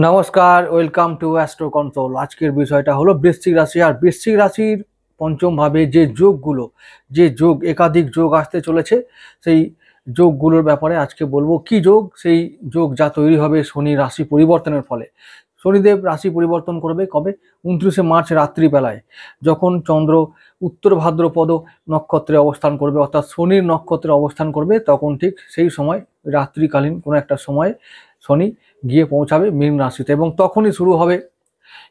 নমস্কার, welcome to astro control. আজকের বিষয়টা হলো বৃশ্চিক রাশি। আর বৃশ্চিক রাশির পঞ্চম ভাবে যে যোগগুলো, যে যোগ একাধিক যোগ আসতে চলেছে, সেই যোগগুলোর ব্যাপারে আজকে বলবো। কি যোগ? সেই যোগ যা তৈরি হবে শনি রাশি পরিবর্তনের ফলে। শনিদেব রাশি পরিবর্তন করবে কবে? 29শে মার্চ রাত্রিবেলায়, যখন চন্দ্র উত্তর ভাদ্রপদ নক্ষত্রে অবস্থান করবে, অর্থাৎ শনির নক্ষত্রে অবস্থান করবে, তখন ঠিক সেই সময় রাত্রিকালীন কোনো একটা সময় শনি গিয়ে পৌঁছাবে মীন রাশিতে, এবং তখনই শুরু হবে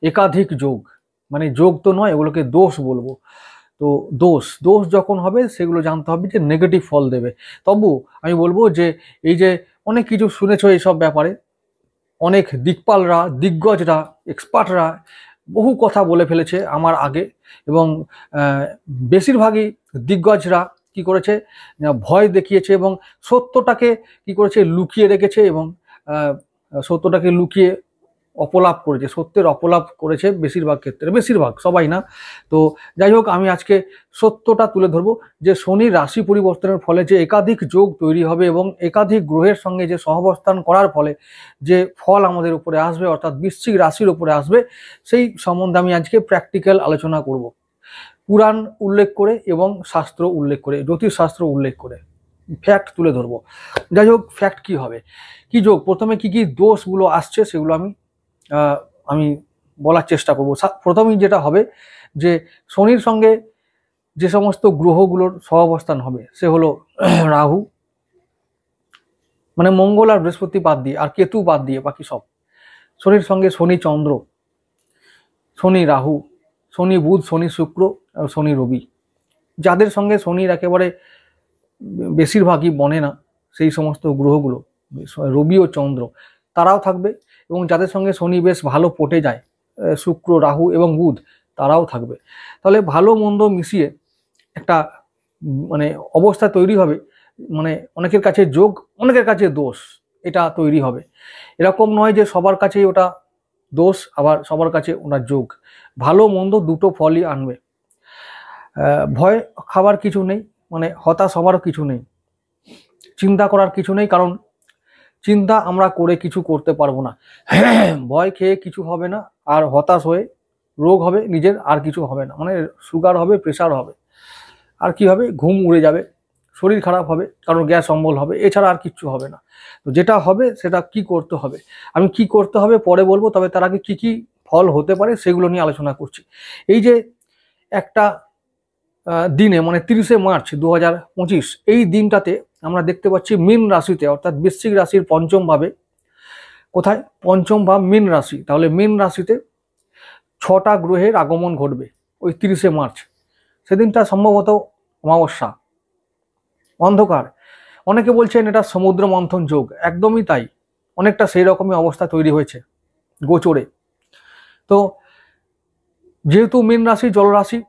একাধিক যোগ। মানে যোগ তো নয়, এগুলোকে দোষ বলবো। তো দোষ দোষ যখন হবে সেগুলো জানতে হবে যে নেগেটিভ ফল দেবে। তবু আমি বলবো যে এই যে অনেক কিছু শুনেছো এইসব ব্যাপারে, অনেক দিকপালরা, দিগ্গজরা, এক্সপার্টরা বহু কথা বলে ফেলেছে আমার আগে, এবং বেশিরভাগই দিগ্গজরা কি করেছে, ভয় দেখিয়েছে এবং সত্যটাকে কি করেছে, লুকিয়ে রেখেছে, এবং সত্যটাকে লুকিয়ে অপলাপ করেছে, সত্যের অপলাপ করেছে বেশিরভাগ ক্ষেত্রে, বেশিরভাগ, সবাই না। তো যাই হোক, আমি আজকে সত্যটা তুলে ধরবো যে শনির রাশি পরিবর্তনের ফলে যে একাধিক যোগ তৈরি হবে এবং একাধিক গ্রহের সঙ্গে যে সহাবস্থান করার ফলে যে ফল আমাদের উপরে আসবে, অর্থাৎ বৃশ্চিক রাশির উপরে আসবে, সেই সম্বন্ধে আমি আজকে প্র্যাকটিক্যাল আলোচনা করব, পুরাণ উল্লেখ করে এবং শাস্ত্র উল্লেখ করে, জ্যোতিষশাস্ত্র উল্লেখ করে ফ্যাক্ট তুলে ধরবো। যাই হোক, ফ্যাক্ট কি হবে, কি যোগ, প্রথমে কি কি দোষগুলো আসছে সেগুলো আমি বলার চেষ্টা করব। প্রথমেই যেটা হবে যে শনির সঙ্গে যে সমস্ত গ্রহগুলোর সহাবস্থান হবে সে হলো রাহু, মানে মঙ্গল আর বৃহস্পতি বাদ দিয়ে, আর কেতু বাদ দিয়ে বাকি সব। শনির সঙ্গে শনি চন্দ্র, শনি রাহু, শনি বুধ, শনি শুক্র, আর শনি রবি। যাদের সঙ্গে শনির একেবারে বেশিরভাগই বনে না, সেই সমস্ত গ্রহগুলো, রবি ও চন্দ্র, তারাও থাকবে। এবং যাদের সঙ্গে শনি বেশ ভালো পটে যায়, শুক্র, রাহু এবং বুধ, তারাও থাকবে। তাহলে ভালো মন্দ মিশিয়ে একটা মানে অবস্থা তৈরি হবে, মানে অনেকের কাছে যোগ, অনেকের কাছে দোষ, এটা তৈরি হবে। এরকম নয় যে সবার কাছেই ওটা দোষ, আবার সবার কাছে ওনার যোগ। ভালো মন্দ দুটো ফলই আনবে। ভয় খাবার কিছু নেই, মানে হতাশ হওয়ারও কিছু নেই, চিন্তা করার কিছু নেই, কারণ চিন্তা আমরা করে কিছু করতে পারবো না। ভয় খেয়ে কিছু হবে না, আর হতাশ হয়ে রোগ হবে নিজের, আর কিছু হবে না। মানে সুগার হবে, প্রেশার হবে, আর কি হবে, ঘুম উড়ে যাবে, শরীর খারাপ হবে, কারণ গ্যাস অম্বল হবে, এছাড়া আর কিচ্ছু হবে না। তো যেটা হবে সেটা কি করতে হবে, আমি কি করতে হবে পরে বলবো, তবে তার আগে কি কি ফল হতে পারে সেগুলো নিয়ে আলোচনা করছি। এই যে একটা দিনে, মানে 30শে মার্চ 2025, এই দিনটাতে আমরা দেখতে পাচ্ছি মীন রাশিতে, অর্থাৎ বৃশ্চিক রাশির পঞ্চম ভাবে, কোথায়, পঞ্চম ভাব মীন রাশি। তাহলে মীন রাশিতে 6টা গ্রহের আগমন ঘটবে ওই 30শে মার্চ। সেদিনটা সম্ভবত অমাবস্যা, অন্ধকার। অনেকে বলছেন এটা সমুদ্র মন্থন যোগ, একদমই তাই, অনেকটা সেই রকমই অবস্থা তৈরি হয়েছে গোচরে। তো যেহেতু মীন রাশি জলরাশি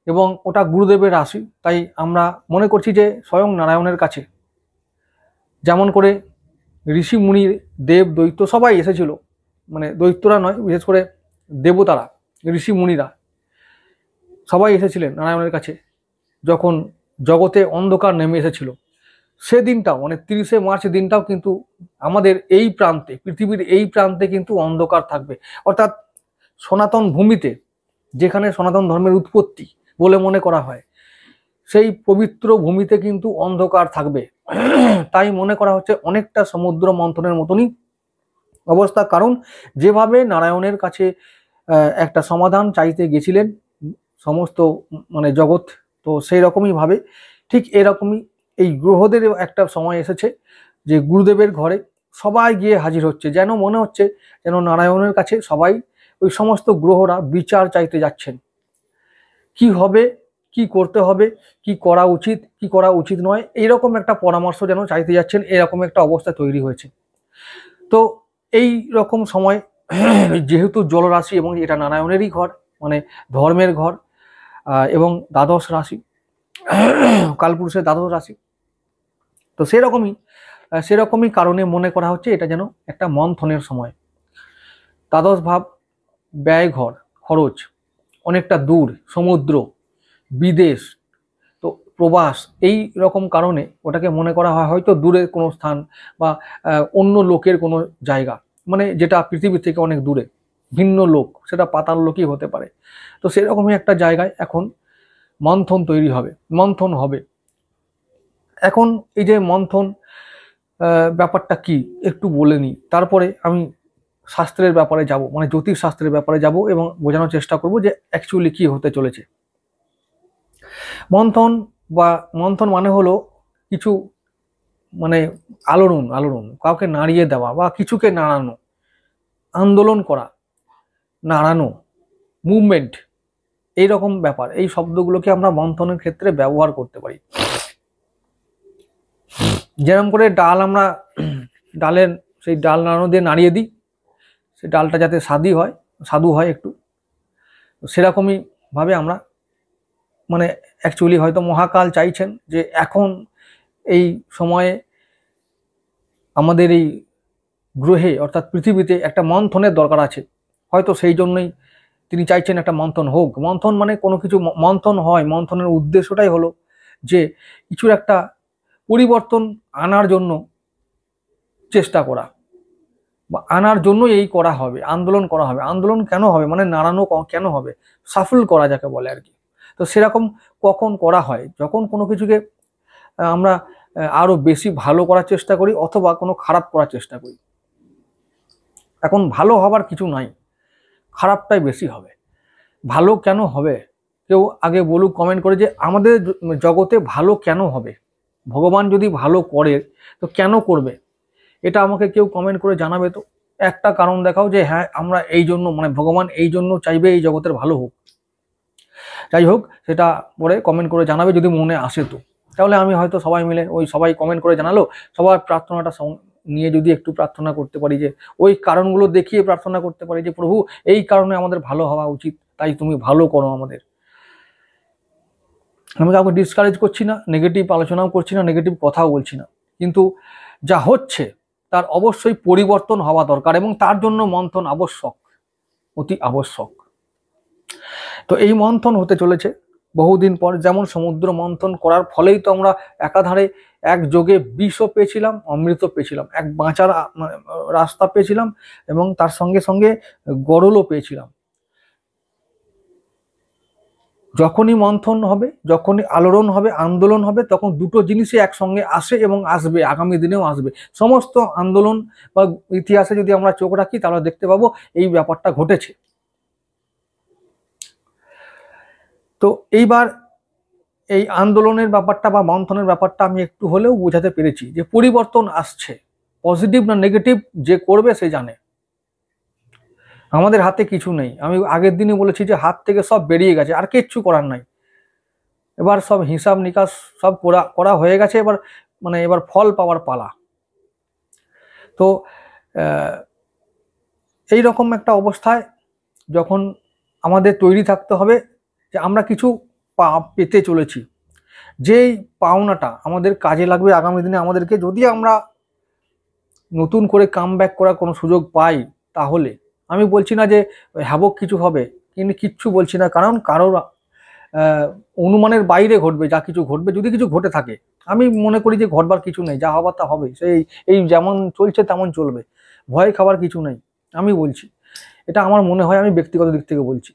এবং ওটা গুরুদেবের রাশি, তাই আমরা মনে করছি যে স্বয়ং নারায়ণের কাছে, যেমন করে ঋষি মুনি, দেব, দৈত্য সবাই এসেছিল, মানে দৈত্যরা নয়, বিশেষ করে দেবতারা, ঋষি মুনিরা সবাই এসেছিলেন নারায়ণের কাছে যখন জগতে অন্ধকার নেমে এসেছিল। সেদিনটাও, মানে 30শে মার্চ দিনটাও কিন্তু আমাদের এই প্রান্তে, পৃথিবীর এই প্রান্তে কিন্তু অন্ধকার থাকবে। অর্থাৎ সনাতন ভূমিতে, যেখানে সনাতন ধর্মের উৎপত্তি বলে মনে করা হয়, সেই পবিত্র ভূমিতে কিন্তু অন্ধকার থাকবে। তাই মনে করা হচ্ছে অনেকটা সমুদ্র মন্থনের মতনই অবস্থা। কারণ যেভাবে নারায়ণের কাছে একটা সমাধান চাইতে গেছিলেন সমস্ত মানে জগৎ, তো সেই রকমই ভাবে ঠিক এরকমই এই গ্রহদের একটা সময় এসেছে যে গুরুদেবের ঘরে সবাই গিয়ে হাজির হচ্ছে, যেন মনে হচ্ছে যেন নারায়ণের কাছে সবাই, ওই সমস্ত গ্রহরা বিচার চাইতে যাচ্ছেন। কি হবে, কি করতে হবে, কি করা উচিত, কি করা উচিত নয়, এইরকম একটা পরামর্শ যেন চাইতে যাচ্ছেন, এরকম একটা অবস্থা তৈরি হয়েছে। তো এই রকম সময়, যেহেতু জলরাশি এবং এটা নারায়ণেরই ঘর, মানে ধর্মের ঘর, এবং দ্বাদশ রাশি, কালপুরুষের দ্বাদশ রাশি, তো সেরকমই কারণে মনে করা হচ্ছে এটা যেন একটা মন্থনের সময়। দ্বাদশ ভাব ব্যয় ঘর, খরচ, অনেকটা দূর, সমুদ্র, বিদেশ, তো প্রবাস, এই রকম কারণে ওটাকে মনে করা হয় হয়তো দূরের কোনো স্থান বা অন্য লোকের কোনো জায়গা। মানে যেটা পৃথিবী থেকে অনেক দূরে, ভিন্ন লোক, সেটা পাতাল লোকই হতে পারে। তো সেরকমই একটা জায়গায় এখন মন্থন তৈরি হবে, মন্থন হবে। এখন এই যে মন্থন ব্যাপারটা কি একটু বলে নিই, তারপরে আমি শাস্ত্রের ব্যাপারে যাব, মানে জ্যোতিষ শাস্ত্রের ব্যাপারে যাব এবং বোঝানোর চেষ্টা করব যে অ্যাকচুয়ালি কি হতে চলেছে। মন্থন বা মন্থন মানে হলো কিছু মানে আলোড়ন, আলোড়ন, কাউকে নাড়িয়ে দেওয়া বা কিছুকে নাড়ানো, আন্দোলন করা, নাড়ানো, মুভমেন্ট, এইরকম ব্যাপার। এই শব্দগুলোকে আমরা মন্থনের ক্ষেত্রে ব্যবহার করতে পারি। যেরকম করে ডাল আমরা ডালের সেই ডাল নাড়ানো দিয়ে নাড়িয়ে দিই, সেই ডালটা যাতে স্বাদু হয় একটু, সেরকমই ভাবে আমরা মানে অ্যাকচুয়ালি হয়তো মহাকাল চাইছেন যে এখন এই সময়ে আমাদের এই গ্রহে অর্থাৎ পৃথিবীতে একটা মন্থনের দরকার আছে। হয়তো সেই জন্যই তিনি চাইছেন একটা মন্থন হোক। মন্থন মানে কোনো কিছু মন্থন হয়, মন্থনের উদ্দেশ্যটাই হলো যে কিছুর একটা পরিবর্তন আনার জন্য চেষ্টা করা, বা আনার জন্য এই করা হবে, আন্দোলন করা হবে। আন্দোলন কেন হবে, মানে নাড়ানো কেন হবে, সাফল করা যাকে বলে আর কি। তো সেরকম কখন করা হয়, যখন কোনো কিছুকে আমরা আরো বেশি ভালো করার চেষ্টা করি অথবা কোনো খারাপ করার চেষ্টা করি। এখন ভালো হবার কিছু নাই, খারাপটাই বেশি হবে। ভালো কেন হবে, কেউ আগে বলুক কমেন্ট করে যে আমাদের জগতে ভালো কেন হবে, ভগবান যদি ভালো করে তো কেন করবে, এটা আমাকে কেউ কমেন্ট করে জানাবে তো। একটা কারণ দেখাও যে হ্যাঁ আমরা এই জন্য, মানে ভগবান এই জন্য চাইবে এই জগতের ভালো হোক। যাই হোক, সেটা পরে কমেন্ট করে জানাবে যদি মনে আসে তো। তাহলে আমি হয়তো সবাই মিলে ওই সবাই কমেন্ট করে জানালো, সবার প্রার্থনাটা নিয়ে যদি একটু প্রার্থনা করতে পারি, যে ওই কারণগুলো দেখিয়ে প্রার্থনা করতে পারি যে প্রভু এই কারণে আমাদের ভালো হওয়া উচিত, তাই তুমি ভালো করো আমাদের। আমি কাউকে ডিসকারেজ করছি না, নেগেটিভ আলোচনাও করছি না, নেগেটিভ কথাও বলছি না, কিন্তু যা হচ্ছে তার অবশ্যই পরিবর্তন হওয়া দরকার এবং তার জন্য মন্থন আবশ্যক, অতি আবশ্যক। তো এই মন্থন হতে চলেছে বহুদিন পর। যেমন সমুদ্র মন্থন করার ফলেই তো আমরা একাধারে এক যোগে বিষও পেয়েছিলাম, অমৃত পেয়েছিলাম, এক বাঁচার রাস্তা পেয়েছিলাম এবং তার সঙ্গে সঙ্গে গরলও পেয়েছিলাম। যখনই মন্থন হবে, যখনই আলোড়ন হবে, আন্দোলন হবে, তখন দুটো জিনিসই একসঙ্গে আসে এবং আসবে, আগামী দিনেও আসবে। সমস্ত আন্দোলন বা ইতিহাসে যদি আমরা চোখ রাখি তাহলে দেখতে পাবো এই ব্যাপারটা ঘটেছে। তো এইবার এই আন্দোলনের ব্যাপারটা বা মন্থনের ব্যাপারটা আমি একটু হলেও বোঝাতে পেরেছি যে পরিবর্তন আসছে, পজিটিভ না নেগেটিভ যে করবে সে জানে, আমাদের হাতে কিছু নেই। আমি আগের দিনে বলেছি যে হাত থেকে সব বেরিয়ে গেছে, আর কিচ্ছু করার নাই। এবার সব হিসাব নিকাশ সব করা হয়ে গেছে, এবার ফল পাওয়ার পালা। তো এই রকম একটা অবস্থায় যখন আমাদের তৈরি থাকতে হবে যে আমরা কিছু পেতে চলেছি, যেই পাওনাটা আমাদের কাজে লাগবে আগামী দিনে আমাদেরকে, যদি আমরা নতুন করে কামব্যাক করার কোনো সুযোগ পাই তাহলে। আমি বলছি না যে হ্যাবক কিছু হবে, কিন্তু কিচ্ছু বলছি না, কারণ কারোর অনুমানের বাইরে ঘটবে যা কিছু ঘটবে। যদি কিছু ঘটে থাকে আমি মনে করি যে ঘটবার কিছু নেই, যা হবার তা হবে, সেই এই যেমন চলছে তেমন চলবে, ভয় খাবার কিছু নেই। আমি বলছি এটা আমার মনে হয়, আমি ব্যক্তিগত দিক থেকে বলছি,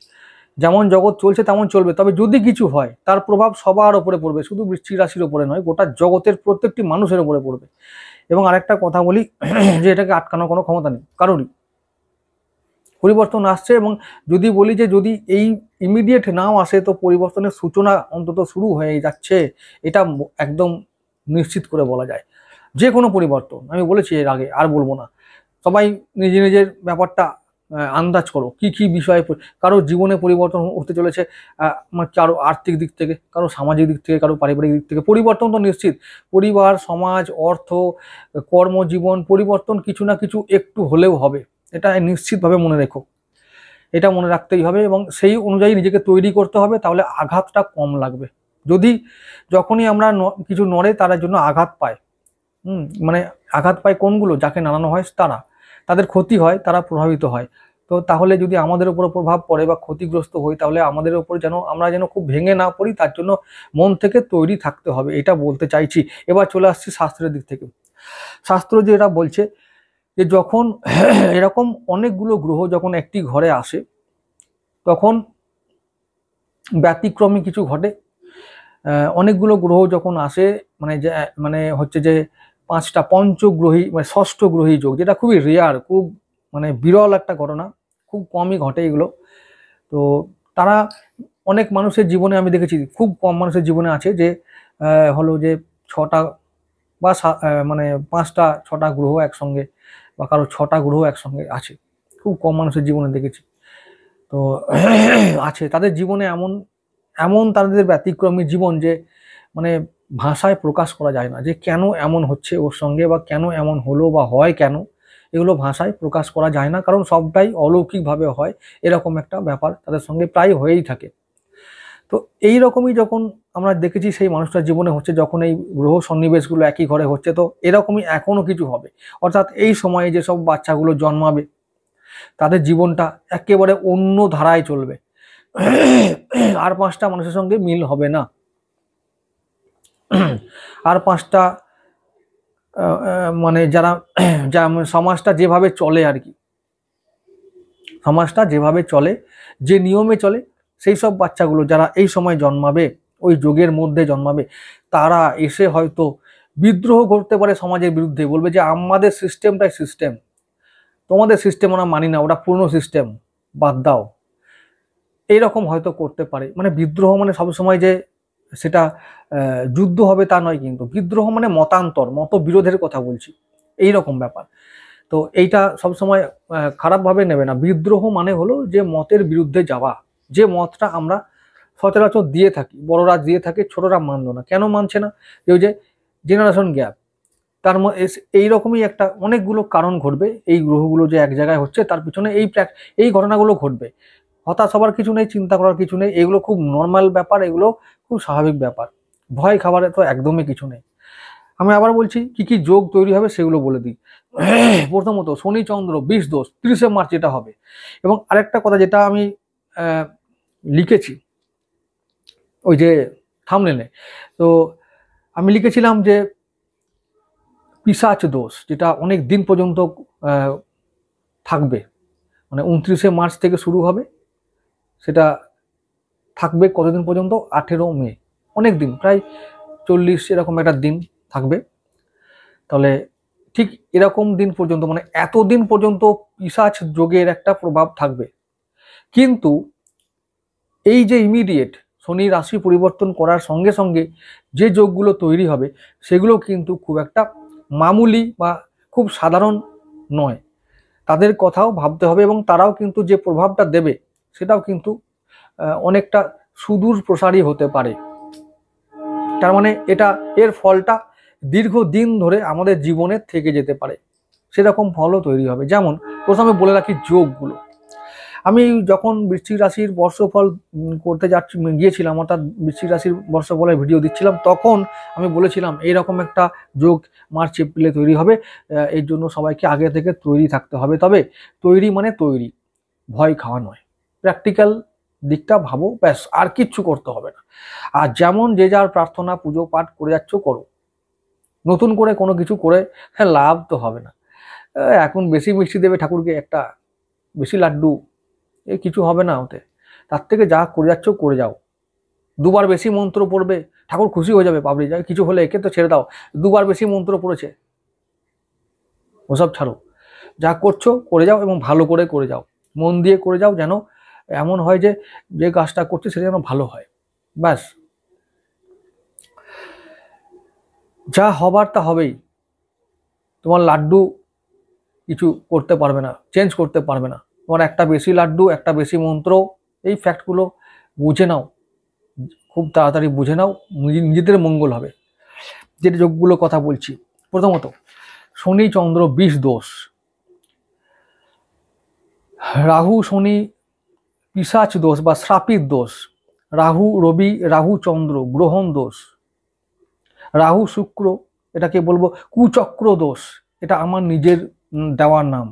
যেমন জগৎ চলছে তেমন চলবে। তবে যদি কিছু হয় তার প্রভাব সবার ওপরে পড়বে, শুধু বৃশ্চিক রাশির ওপরে নয়, গোটা জগতের প্রত্যেকটি মানুষের ওপরে পড়বে। এবং আরেকটা কথা বলি যে এটাকে আটকানোর কোনো ক্ষমতা নেই কারোরই। পরিবর্তন আসছে, এবং যদি বলি যে যদি এই ইমিডিয়েট নাও আসে তো পরিবর্তনের সূচনা অন্তত শুরু হয়ে যাচ্ছে, এটা একদম নিশ্চিত করে বলা যায়। যে কোনো পরিবর্তন, আমি বলেছি এর আগে, আর বলবো না। সবাই নিজের নিজের ব্যাপারটা আন্দাজ করো কি কি বিষয়ে কারো জীবনে পরিবর্তন হতে চলেছে, কারো আর্থিক দিক থেকে, কারো সামাজিক দিক থেকে, কারো পারিবারিক দিক থেকে। পরিবর্তন তো নিশ্চিত, পরিবার, সমাজ, অর্থ, কর্মজীবন, পরিবর্তন কিছু না কিছু একটু হলেও হবে, এটা নিশ্চিতভাবে মনে রেখো, এটা মনে রাখতেই হবে এবং সেই অনুযায়ী নিজেকে তৈরি করতে হবে, তাহলে আঘাতটা কম লাগবে। যদি যখনই আমরা কিছু নড়ে তার জন্য আঘাত পায়, মানে আঘাত পায় কোনগুলো, যাকে নাড়ানো হয় তারা, তাদের ক্ষতি হয়, তারা প্রভাবিত হয়। তো তাহলে যদি আমাদের উপর প্রভাব পড়ে বা ক্ষতিগ্রস্ত হই, তাহলে আমাদের উপর আমরা যেন খুব ভেঙে না পড়ি, তার জন্য মন থেকে তৈরি থাকতে হবে, এটা বলতে চাইছি। এবার চলে আসছি শাস্ত্রের দিক থেকে। শাস্ত্র যেটা বলছে যে যখন এরকম অনেকগুলো গ্রহ যখন একটি ঘরে আসে তখন ব্যতিক্রমী কিছু ঘটে। অনেকগুলো গ্রহ যখন আসে মানে যে মানে হচ্ছে যে পাঁচটা পঞ্চগ্রহী মানে ষষ্ঠ গ্রহী যোগ, যেটা খুবই রেয়ার, খুব মানে বিরল একটা ঘটনা, খুব কমই ঘটে এগুলো। তো তারা অনেক মানুষের জীবনে আমি দেখেছি, খুব কম মানুষের জীবনে আছে যে হলো যে ছটা বা মানে পাঁচটা ছটা গ্রহ একসঙ্গে বা কারো ছটা গ্রহ একসঙ্গে আছে, খুব কম মানুষের জীবনে দেখেছি। তো আছে তাদের জীবনে এমন এমন তাদের ব্যতিক্রমী জীবন যে মানে ভাষায় প্রকাশ করা যায় না যে কেন এমন হচ্ছে ওর সঙ্গে বা কেন এমন হলো বা হয় কেন, এগুলো ভাষায় প্রকাশ করা যায় না, কারণ সবটাই অলৌকিকভাবে হয়। এরকম একটা ব্যাপার তাদের সঙ্গে প্রায় হয়েই থাকে। তো এই রকমই যখন আমরা দেখেছি সেই মানুষটার জীবনে হচ্ছে, যখন এই গ্রহ সন্নিবেশগুলো একই ঘরে হচ্ছে, তো এরকমই এখনো কিছু হবে। অর্থাৎ এই সময়ে যেসব বাচ্চাগুলো জন্মাবে তাদের জীবনটা একেবারে অন্য ধারায় চলবে, আর পাঁচটা মানুষের সঙ্গে মিল হবে না। আর পাঁচটা মানে যারা যা সমাজটা যেভাবে চলে আর কি, সমাজটা যেভাবে চলে, যে নিয়মে চলে, সেই সব বাচ্চাগুলো যারা এই সময় জন্মাবে, ওই যোগের মধ্যে জন্মাবে, তারা এসে হয়তো বিদ্রোহ করতে পারে সমাজের বিরুদ্ধে, বলবে যে আমাদের সিস্টেমটাই সিস্টেম, তোমাদের সিস্টেম আমরা মানি না, ওটা পুরনো সিস্টেম, বাদ দাও। এইরকম হয়তো করতে পারে। মানে বিদ্রোহ মানে সবসময় যে সেটা যুদ্ধ হবে তা নয়, কিন্তু বিদ্রোহ মানে মতান্তর, মতবিরোধের কথা বলছি, এই রকম ব্যাপার। তো এইটা সবসময় খারাপভাবে নেবে না। বিদ্রোহ মানে হলো যে মতের বিরুদ্ধে যাওয়া, যে মতটা আমরা সচরাচর দিয়ে থাকি, বড়রা দিয়ে থাকে, ছোটরা মানলো না, কেন মানছে না? ওই যে জেনারেশন গ্যাপ, তার এইরকমই একটা অনেকগুলো কারণ ঘটবে। এই গ্রহগুলো যে এক জায়গায় হচ্ছে তার পিছনে এই ঘটনাগুলো ঘটবে। হতাশ হবার কিছু নেই, চিন্তা করার কিছু নেই, এগুলো খুব নর্মাল ব্যাপার, এগুলো খুব স্বাভাবিক ব্যাপার, ভয় খাবারে তো একদমই কিছু নেই। আমি আবার বলছি কি কি যোগ তৈরি হবে সেগুলো বলে দিই। প্রথমত শনি চন্দ্র 20 দোষ 30শে মার্চ যেটা হবে। এবং আরেকটা কথা যেটা আমি লিখেছি ওই যে থাম্বনেলে, তো আমি লিখেছিলাম যে পিশাচ দোষ, যেটা অনেক দিন পর্যন্ত থাকবে, মানে 29শে মার্চ থেকে শুরু হবে, সেটা থাকবে কতদিন পর্যন্ত? 18 মে, অনেক দিন, প্রায় 40 এরকম একটা দিন থাকবে। তাহলে ঠিক এরকম দিন পর্যন্ত, মানে এতদিন পর্যন্ত পিশাচ যোগের একটা প্রভাব থাকবে। কিন্তু এই যে ইমিডিয়েট শনি রাশি পরিবর্তন করার সঙ্গে সঙ্গে যে যোগগুলো তৈরি হবে সেগুলো কিন্তু খুব একটা মামুলি বা খুব সাধারণ নয়, তাদের কথাও ভাবতে হবে, এবং তারাও কিন্তু যে প্রভাবটা দেবে সেটাও কিন্তু অনেকটা সুদূর প্রসারী হতে পারে। তার মানে এর ফলটা দীর্ঘদিন ধরে আমাদের জীবনে থেকে যেতে পারে, সেরকম ফলও তৈরি হবে। যেমন প্রথমে বলে রাখি যোগগুলো। আমি যখন বৃশ্চিক রাশির বর্ষফল করতে গিয়েছিলাম, অর্থাৎ বৃশ্চিক রাশির বর্ষফলের ভিডিও দিচ্ছিলাম, তখন আমি বলেছিলাম এইরকম একটা যোগ মার্চ এপ্রিলে তৈরি হবে, এর জন্য সবাইকে আগে থেকে তৈরি থাকতে হবে। তবে তৈরি মানে তৈরি, ভয় খাওয়া নয়, প্র্যাকটিক্যাল দিকটা ভাবো, ব্যাস, আর কিচ্ছু করতে হবে না। আর যেমন যে যার প্রার্থনা পুজো পাঠ করে যাচ্ছ করো, নতুন করে কোনো কিছু করে লাভ তো হবে না। এখন বেশি মিষ্টি দেবে ঠাকুরকে, একটা বেশি লাড্ডু, কিছু হবে না ওতে। তার থেকে যা করে যাচ্ছ করে যাও। দুবার বেশি মন্ত্র পড়বে, ঠাকুর খুশি হয়ে যাবে, পাবলি যায় কিছু হলে একে তো ছেড়ে দাও, দুবার বেশি মন্ত্র পড়েছে, ওসব ছাড়ো, যা করছো করে যাও এবং ভালো করে করে যাও, মন দিয়ে করে যাও, যেন এমন হয় যে যে কাজটা করছে সেটা যেন ভালো হয়, ব্যাস। যা হবার তা হবেই, তোমার লাড্ডু কিছু করতে পারবে না, চেঞ্জ করতে পারবে না। তোমার একটা বেশি লাড্ডু, একটা বেশি মন্ত্র, এই ফ্যাক্টগুলো বুঝে নাও, খুব তাড়াতাড়ি বুঝে নাও, নিজেদের মঙ্গল হবে। যে যোগগুলো কথা বলছি, প্রথমত শনি চন্দ্র 20 দোষ, রাহু শনি পিশাচ দোষ বা শ্রাপিত দোষ, রাহু রবি রাহু চন্দ্র গ্রহণ দোষ, রাহু শুক্র, এটাকে বলবো কুচক্র দোষ, এটা আমার নিজের দেওয়ার নাম।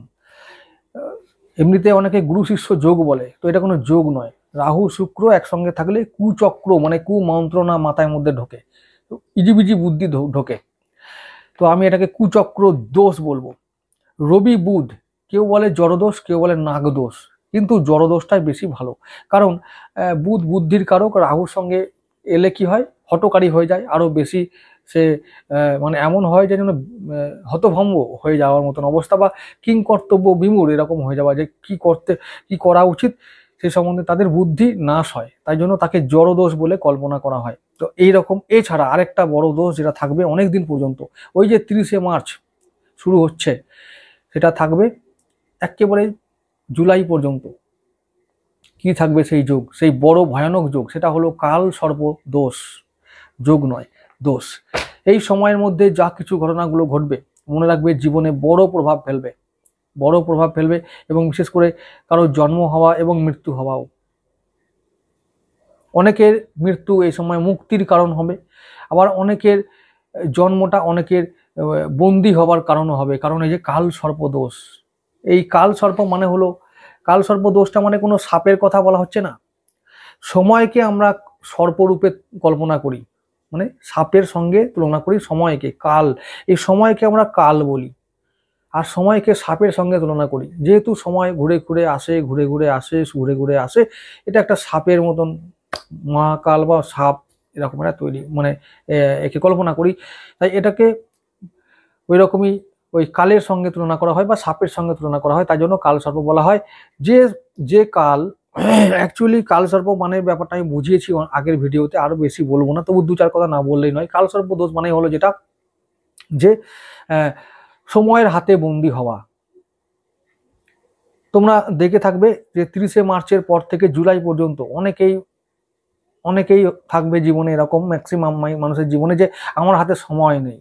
এমনিতে অনেকে গুরু শিষ্য যোগ বলে, তো এটা কোনো যোগ নয়। রাহু শুক্র একসঙ্গে থাকলে কুচক্র মানে কুমন্ত্রণা মাথায় মধ্যে ঢোকে, ইজিবিজি বুদ্ধি ঢোকে, তো আমি এটাকে কুচক্র দোষ বলবো। রবি বুধ, কেউ বলে জড়দোষ, কেউ বলে নাগদোষ, কিন্তু জড়দোষটাই বেশি ভালো। কারণ বুধ বুদ্ধির কারক, রাহুর সঙ্গে এলে কি হয়, হঠকারী হয়ে যায়, আরো বেশি সে মানে এমন হয় যে যেন হতভম্ব হয়ে যাওয়ার মতন অবস্থা, বা কিংকর্তব্য বিমূঢ় এরকম হয়ে যাওয়া, যে কি করা উচিত সে সম্বন্ধে তাদের বুদ্ধি নাশ হয়। তাই জন্য তাকে জড়দোষ বলে কল্পনা করা হয়। তো এইরকম, এছাড়া আরেকটা বড় দোষ যেটা থাকবে অনেক দিন পর্যন্ত, ওই যে 30শে মার্চ শুরু হচ্ছে, সেটা থাকবে একেবারে জুলাই পর্যন্ত। কি থাকবে সেই যোগ, সেই বড় ভয়ানক যোগ, সেটা হলো কাল সর্প দোষ। যোগ নয়, দোষ। এই সময়ের মধ্যে যা কিছু ঘটনাগুলো ঘটবে, মনে রাখবে জীবনে বড় প্রভাব ফেলবে, বড় প্রভাব ফেলবে, এবং বিশেষ করে কারো জন্ম হওয়া এবং মৃত্যু হওয়াও। অনেকের মৃত্যু এই সময় মুক্তির কারণ হবে, আবার অনেকের জন্মটা অনেকের বন্দী হবার কারণও হবে, কারণ এই যে কাল সর্প দোষ। এই কাল সর্প মানে হলো, কাল সর্প দোষটা মানে কোনো সাপের কথা বলা হচ্ছে না। সময়কে আমরা সর্পরূপে কল্পনা করি, মানে সাপের সঙ্গে তুলনা করি সময়কে, কাল, এই সময়কে আমরা কাল বলি, আর সময়কে সাপের সঙ্গে তুলনা করি। যেহেতু সময় ঘুরে ঘুরে আসে, ঘুরে ঘুরে আসে, ঘুরে ঘুরে আসে, এটা একটা সাপের মতন, মহাকাল বা সাপ এরকম একটা তৈরি, মানে একে কল্পনা করি। তাই এটাকে ওই রকমই ওই কালের সঙ্গে তুলনা করা হয় বা সাপের সঙ্গে তুলনা করা হয়, তাই জন্য কাল সর্প বলা হয়। যে যে কাল অ্যাকচুয়ালি কাল সর্প মানে ব্যাপারটা আমি বুঝিয়েছি আগের ভিডিওতে, আরো বেশি বলবো না, তবু দু চার কথা না বললেই নয়। কাল সর্প দোষ মানে হলো যেটা, যে সময়ের হাতে বন্দী হওয়া। তোমরা দেখে থাকবে যে 30শে মার্চের পর থেকে জুলাই পর্যন্ত অনেকেই থাকবে জীবনে এরকম, ম্যাক্সিমাম মানুষের জীবনে, যে আমার হাতে সময় নেই,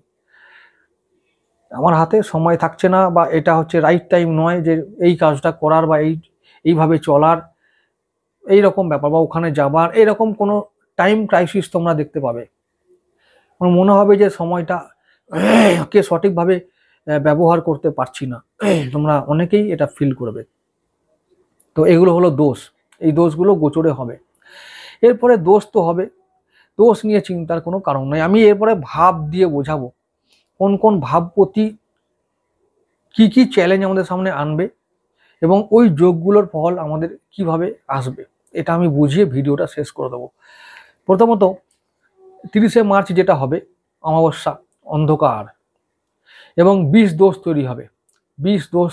আমার হাতে সময় থাকছে না, বা এটা হচ্ছে রাইট টাইম নয় যে এই কাজটা করার বা এইভাবে চলার, এইরকম ব্যাপার, বা ওখানে যাবার, এরকম কোনো টাইম ক্রাইসিস তোমরা দেখতে পাবে। আমার মনে হবে যে সময়টা কে সঠিকভাবে ব্যবহার করতে পারছি না, তোমরা অনেকেই এটা ফিল করবে। তো এগুলো হলো দোষ, এই দোষগুলো গোচরে হবে। এরপরে দোষ তো হবে, দোষ নিয়ে চিন্তার কোনো কারণ নেই। আমি এরপরে ভাব দিয়ে বোঝাবো কোন কোন ভাবপতি কি কি চ্যালেঞ্জ আমাদের সামনে আনবে, এবং ওই যোগগুলোর ফল আমাদের কিভাবে আসবে, এটা আমি বুঝিয়ে ভিডিওটা শেষ করে দেবো। প্রথমত 30শে মার্চ যেটা হবে, অমাবস্যা, অন্ধকার, এবং 20 দোষ তৈরি হবে। 20 দোষ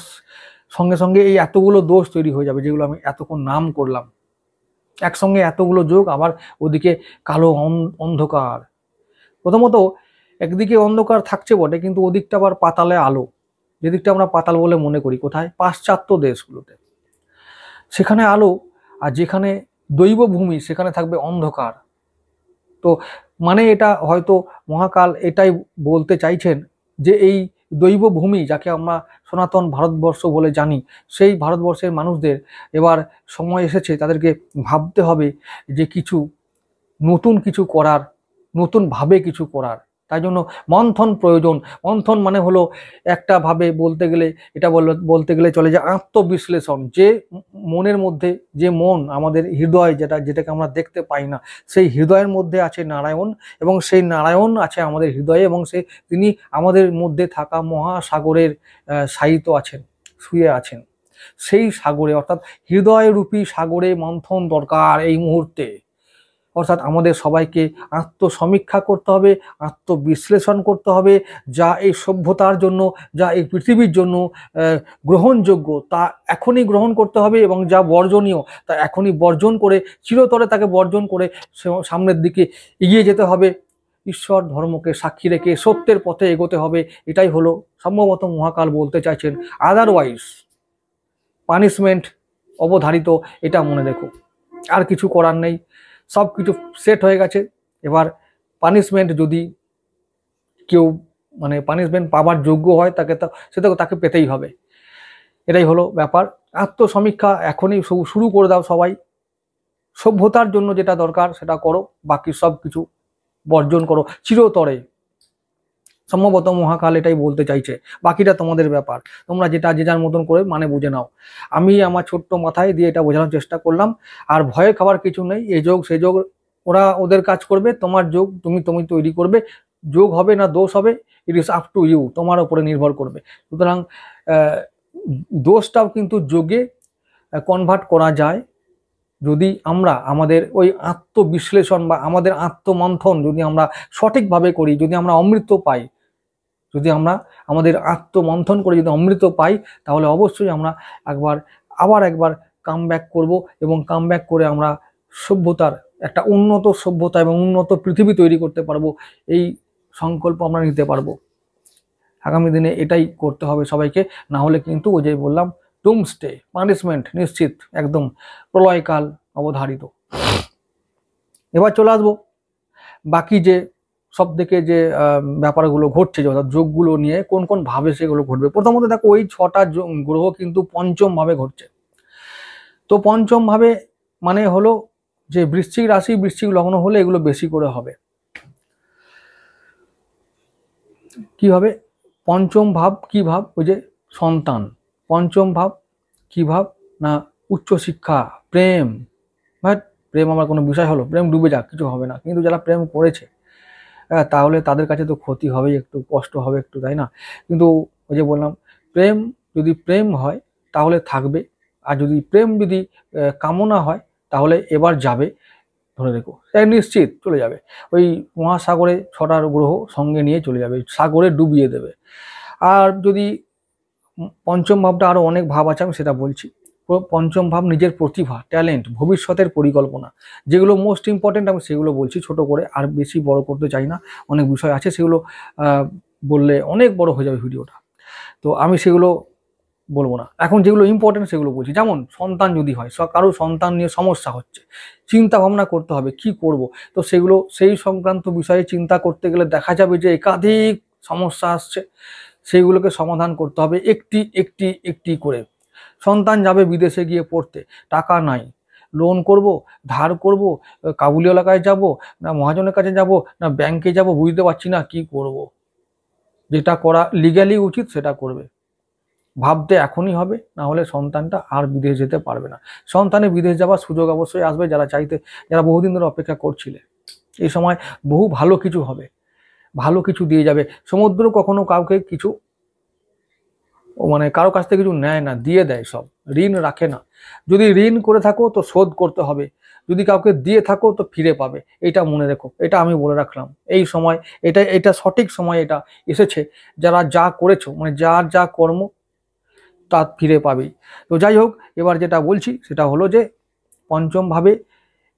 সঙ্গে সঙ্গে এই এতগুলো দোষ তৈরি হয়ে যাবে, যেগুলো আমি এতক্ষণ নাম করলাম, একসঙ্গে এতগুলো যোগ, আবার ওদিকে কালো অন্ধকার। প্রথমত একদিকে অন্ধকার থাকছে বটে, কিন্তু ওদিকটা আবার পাতালে আলো, যেদিকটা আমরা পাতাল বলে মনে করি, কোথায়, পাশ্চাত্য দেশগুলোতে, সেখানে আলো, আর যেখানে দৈবভূমি সেখানে থাকবে অন্ধকার। তো মানে এটা হয়তো মহাকাল এটাই বলতে চাইছেন যে এই দৈবভূমি, যাকে আমরা সনাতন ভারতবর্ষ বলে জানি, সেই ভারতবর্ষের মানুষদের এবার সময় এসেছে, তাদেরকে ভাবতে হবে যে কিছু নতুন কিছু করার, নতুনভাবে কিছু করার। তাই জন্য মন্থন প্রয়োজন। মন্থন মানে হলো একটা ভাবে বলতে গেলে, এটা বলতে গেলে চলে যে আত্মবিশ্লেষণ, যে মনের মধ্যে, যে মন, আমাদের হৃদয়, যেটাকে আমরা দেখতে পাই না, সেই হৃদয়ের মধ্যে আছে নারায়ণ, এবং সেই নারায়ণ আছে আমাদের হৃদয়ে, এবং তিনি আমাদের মধ্যে থাকা মহাসাগরের শায়িত আছেন, শুয়ে আছেন। সেই সাগরে, অর্থাৎ হৃদয়রূপী সাগরে মন্থন দরকার এই মুহূর্তে। অর্থাৎ আমাদের সবাইকে আত্মসমীক্ষা করতে হবে, আত্মবিশ্লেষণ করতে হবে, যা এই সভ্যতার জন্য, যা এই পৃথিবীর জন্য গ্রহণযোগ্য তা এখনই গ্রহণ করতে হবে, এবং যা বর্জনীয় তা এখনই বর্জন করে, চিরতরে তাকে বর্জন করে সামনের দিকে এগিয়ে যেতে হবে। ঈশ্বর ধর্মকে সাক্ষী রেখে সত্যের পথে এগোতে হবে। এটাই হলো সম্ভবত মহাকাল বলতে চাইছেন। আদারওয়াইজ পানিশমেন্ট অবধারিত, এটা মনে রেখো, আর কিছু করার নেই। সব কিছু সেট হয়ে গেছে, এবার পানিশমেন্ট যদি কেউ মানে পানিশমেন্ট পাবার যোগ্য হয়, তাকে পেতেই হবে। এটাই হলো ব্যাপার। আত্মসমীক্ষা এখনই শুরু করে দাও সবাই। সভ্যতার জন্য যেটা দরকার সেটা করো, বাকি সব কিছু বর্জন করো চিরতরে। সম্ভবত মহাকাল এটাই বলতে চাইছে, বাকিটা তোমাদের ব্যাপার, তোমরা যেটা যে যার মতন করে মানে বুঝে নাও। আমি আমার ছোট্ট মাথায় দিয়ে এটা বোঝানোর চেষ্টা করলাম। আর ভয়ে খাবার কিছু নেই, এই যোগ সে যোগ ওরা ওদের কাজ করবে, তোমার যোগ তুমি তৈরি করবে। যোগ হবে না দোষ হবে, it is up to you, তোমার উপরে নির্ভর করবে। সুতরাং দোষটাও কিন্তু যোগে কনভার্ট করা যায় যদি আমরা আমাদের ওই আত্মবিশ্লেষণ বা আমাদের আত্মমন্থন যদি আমরা সঠিকভাবে করি, যদি আমরা অমৃত পাই, যদি আমরা আমাদের আত্মমন্থন করে যদি অমৃত পাই, তাহলে অবশ্যই আমরা আবার একবার কাম ব্যাক করবো, এবং কাম ব্যাক করে আমরা সভ্যতার একটা উন্নত সভ্যতা এবং উন্নত পৃথিবী তৈরি করতে পারবো। এই সংকল্প আমরা নিতে পারবো। আগামী দিনে এটাই করতে হবে সবাইকে, না হলে কিন্তু ওই যে বললাম ডুমসডে পানিশমেন্ট নিশ্চিত, একদম প্রলয়কাল অবধারিত। এবার চলে আসবো বাকি যে সব থেকে যে ব্যাপারগুলো ঘটছে, অর্থাৎ যোগগুলো নিয়ে কোন কোন ভাবে সেগুলো ঘটবে। প্রথমত দেখো, ওই 6টা গ্রহ কিন্তু পঞ্চম ভাবে ঘটছে। তো পঞ্চম ভাবে মানে হলো যে বৃশ্চিক রাশি বৃশ্চিক লগ্ন হলে এগুলো বেশি করে হবে। কি হবে? পঞ্চম ভাব কি ভাব? ওই যে সন্তান। পঞ্চম ভাব কি ভাব? না উচ্চশিক্ষা, প্রেম। বাট প্রেম আমার কোনো বিষয় হলো, প্রেম ডুবে যাক, কিছু হবে না। কিন্তু যারা প্রেম করেছে তাহলে তাদের কাছে তো ক্ষতি হবেই, একটু কষ্ট হবে একটু, তাই না? কিন্তু ওই যে বললাম, প্রেম যদি প্রেম হয় তাহলে থাকবে, আর যদি প্রেম যদি কামনা হয় তাহলে এবার যাবে, ধরে রেখো, নিশ্চিত চলে যাবে। ওই মহাসাগরে 6টা গ্রহ সঙ্গে নিয়ে চলে যাবে, সাগরে ডুবিয়ে দেবে। আর যদি পঞ্চম ভাবটা আরো অনেক ভাব আছে, আমি সেটা বলছি। পঞ্চম ভাব নিজের প্রতিভা, ট্যালেন্ট, ভবিষ্যতের পরিকল্পনা, যেগুলো মোস্ট ইম্পর্টেন্ট আমি সেগুলো বলছি ছোট করে, আর বেশি বড় করতে চাই না। অনেক বিষয় আছে, সেগুলো বললে অনেক বড় হয়ে যাবে ভিডিওটা, তো আমি সেগুলো বলবো না। এখন যেগুলো ইম্পর্টেন্ট সেগুলো বলছি। যেমন সন্তান যদি হয়, কারো সন্তান নিয়ে সমস্যা হচ্ছে, চিন্তা ভাবনা করতে হবে কি করব। তো সেগুলো সেই সংক্রান্ত বিষয়ে চিন্তা করতে গেলে দেখা যাবে যে একাধিক সমস্যা আসছে, সেইগুলোকে সমাধান করতে হবে একটি একটি একটি করে। সন্তান যাবে বিদেশে গিয়ে পড়তে, টাকা নাই, লোন করব, ধার করব, কাবুলিওয়ালার কাছে যাব, না মহাজনের কাছে যাব, না ব্যাংকে যাব, বুঝতে পারছি না কি করব। যেটা করা লিগ্যালি উচিত সেটা করবে, ভাবতে এখনই হবে, না হলে সন্তানটা আর বিদেশ যেতে পারবে না। সন্তানের বিদেশ যাওয়ার সুযোগ অবশ্যই আসবে, যারা বহুদিন ধরে অপেক্ষা করছিলে। এই সময় বহু ভালো কিছু হবে, ভালো কিছু দিয়ে যাবে। সমুদ্র কখনো কাউকে কিছু মানে কারো কাছ থেকে কিছু নেয় না, দিয়ে দেয় সব, ঋণ রাখে না। যদি ঋণ করে থাকো তো শোধ করতে হবে, যদি কাউকে দিয়ে থাকো তো ফিরে পাবে। এটা মনে রেখো, এটা আমি বলে রাখলাম। এই সময় এটা সঠিক সময় এটা এসেছে, যারা যা করেছো মানে যার যা কর্ম তা ফিরে পাবেই। তো যাই হোক, এবার যেটা বলছি সেটা হলো যে পঞ্চম ভাবে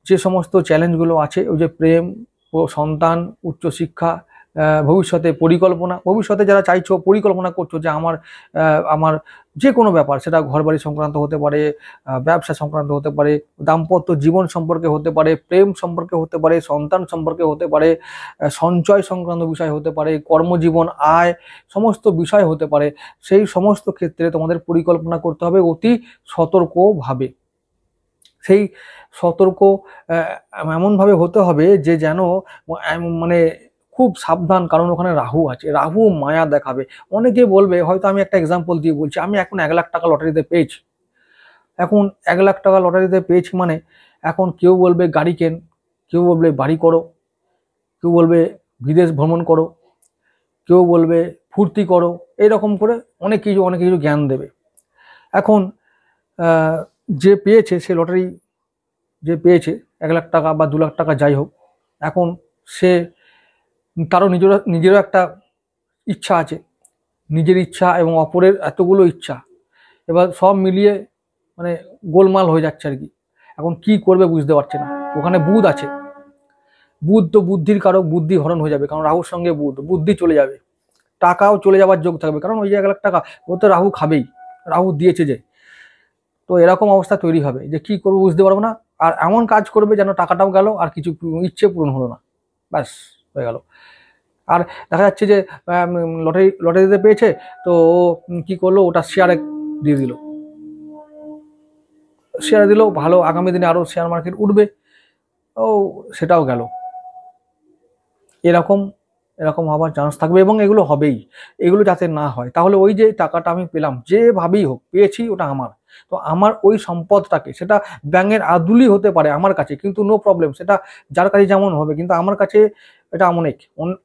যে সমস্ত চ্যালেঞ্জগুলো আছে, ওই যে প্রেম ও সন্তান, উচ্চশিক্ষা, ভবিষ্যতে পরিকল্পনা, ভবিষ্যতে যারা চাইছো পরিকল্পনা করছো যে আমার যে কোনো ব্যাপার, সেটা ঘরবাড়ি সংক্রান্ত হতে পারে, ব্যবসা সংক্রান্ত হতে পারে, দাম্পত্য জীবন সম্পর্কে হতে পারে, প্রেম সম্পর্কে হতে পারে, সন্তান সম্পর্কে হতে পারে, সঞ্চয় সংক্রান্ত বিষয় হতে পারে, কর্মজীবন, আয়, সমস্ত বিষয় হতে পারে। সেই সমস্ত ক্ষেত্রে তোমাদের পরিকল্পনা করতে হবে অতি সতর্কভাবে। সেই সতর্ক এমনভাবে হতে হবে যে যেন মানে খুব সাবধান, কারণ ওখানে রাহু আছে, রাহু মায়া দেখাবে। অনেকে বলবে, হয়তো আমি একটা এক্সাম্পল দিয়ে বলছি, আমি এখন 1 লাখ টাকা লটারিতে পেয়েছি। এখন 1 লাখ টাকা লটারিতে পেয়েছি মানে এখন কেউ বলবে গাড়ি কেন, কেউ বলবে বাড়ি করো, কেউ বলবে বিদেশ ভ্রমণ করো, কেউ বলবে ফুর্তি করো, এরকম করে অনেক কিছু জ্ঞান দেবে। এখন যে পেয়েছে, সে লটারি যে পেয়েছে 1 লাখ টাকা বা 2 লাখ টাকা যাই হোক, এখন সে তারও নিজেরও একটা ইচ্ছা আছে, নিজের ইচ্ছা এবং অপরের এতগুলো ইচ্ছা, এবার সব মিলিয়ে মানে গোলমাল হয়ে যাচ্ছে আর কি। এখন কি করবে বুঝতে পারছে না। ওখানে বুধ আছে, বুধ তো বুদ্ধির কারক, বুদ্ধি হরণ হয়ে যাবে, কারণ রাহুর সঙ্গে বুদ্ধি চলে যাবে, টাকাও চলে যাওয়ার যোগ থাকবে, কারণ ওই যে 1 লাখ টাকা ও তো রাহু খাবেই, রাহু দিয়েছে যে। তো এরকম অবস্থা তৈরি হবে যে কি করবো বুঝতে পারবো না, আর এমন কাজ করবে যেন টাকাটাও গেল আর কিছু ইচ্ছে পূরণ হলো না, ব্যাস হয়ে গেল। আর দেখা যাচ্ছে যে লটারিতে পেয়েছে, তো ও কি করলো, ওটা শেয়ারে দিয়ে দিল, শেয়ারে দিল, ভালো, আগামী দিনে আরো শেয়ার মার্কেট উঠবে, ও সেটাও গেল। এরকম হওয়ার চান্স থাকবে, এবং এগুলো হবেই। এগুলো যাতে না হয়, তাহলে ওই যে টাকাটা আমি পেলাম, যেভাবেই হোক পেয়েছি, ওটা আমার। তো আমার ওই সম্পদটাকে, সেটা ব্যাঙের আদুলি হতে পারে আমার কাছে, কিন্তু নো প্রবলেম, সেটা যার কাছে যেমন হবে, কিন্তু আমার কাছে এটা অনেক।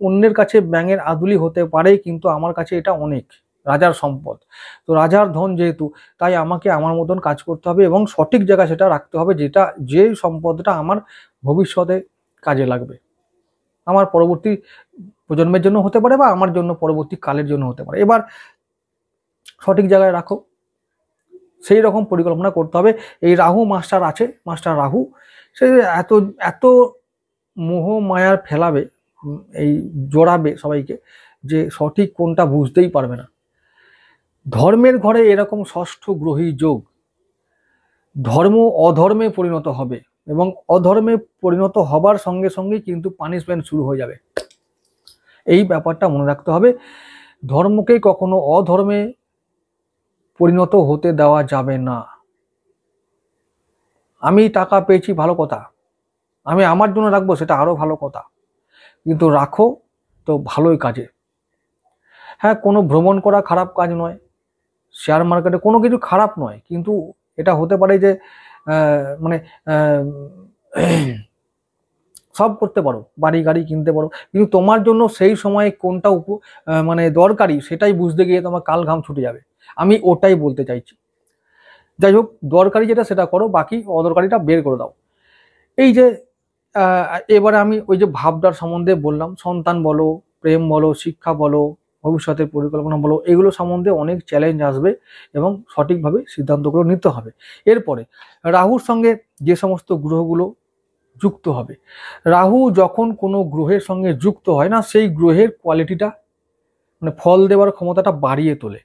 অন্যের কাছে ব্যাঙের আদুলি হতে পারে, কিন্তু আমার কাছে এটা অনেক, রাজার সম্পদ। তো রাজার ধন যেহেতু, তাই আমাকে আমার মতন কাজ করতে হবে এবং সঠিক জায়গায় সেটা রাখতে হবে, যে সম্পদটা আমার ভবিষ্যতে কাজে লাগবে, আমার পরবর্তী প্রজন্মের জন্য হতে পারে বা আমার জন্য পরবর্তী কালের জন্য হতে পারে। এবার সঠিক জায়গায় রাখো, সেই রকম পরিকল্পনা করতে হবে। এই রাহু মাস্টার আছে, মাস্টার রাহু, সে এত এত মোহ মায়ার ফেলাবে, এই জড়াবে সবাইকে, যে সঠিক কোনটা বুঝতেই পারবে না। ধর্মের ঘরে এরকম ষষ্ঠ গ্রহী যোগ, ধর্ম অধর্মে পরিণত হবে এবং অধর্মে পরিণত হবার সঙ্গে সঙ্গে কিন্তু পানিশমেন্ট শুরু হয়ে যাবে। এই ব্যাপারটা মনে রাখতে হবে। ধর্মকে কখনো অধর্মে পরিণত হতে দেওয়া যাবে না। আমি টাকা পেয়েছি, ভালো কথা, আমি আমার জন্য রাখবো, সেটা আরো ভালো কথা, কিন্তু রাখো তো ভালোই কাজে। হ্যাঁ, কোনো ভ্রমণ করা খারাপ কাজ নয়, শেয়ার মার্কেটে কোনো কিছু খারাপ নয়, কিন্তু এটা হতে পারে যে মানে সব করতে পারো, বাড়ি গাড়ি কিনতে পারো, কিন্তু তোমার জন্য সেই সময়ে কোনটা মানে দরকারি সেটাই বুঝতে গিয়ে তোমার কাল ঘাম ছুটে যাবে। আমি ওটাই বলতে চাইছি। যাই হোক, দরকারি যেটা সেটা করো, বাকি অদরকারিটা বের করে দাও। এই যে এবারে আমি ওই যে ভাবনার সম্বন্ধে বললাম, সন্তান বলো, প্রেম বলো, শিক্ষা বলো, ভবিষ্যতের পরিকল্পনা বলো, এগুলো সম্বন্ধে অনেক চ্যালেঞ্জ আসবে এবং সঠিকভাবে সিদ্ধান্তগুলো নিতে হবে। এরপরে রাহুর সঙ্গে যে সমস্ত গ্রহগুলো যুক্ত হবে, রাহু যখন কোনো গ্রহের সঙ্গে যুক্ত হয় না, সেই গ্রহের কোয়ালিটিটা মানে ফল দেওয়ার ক্ষমতাটা বাড়িয়ে তোলে।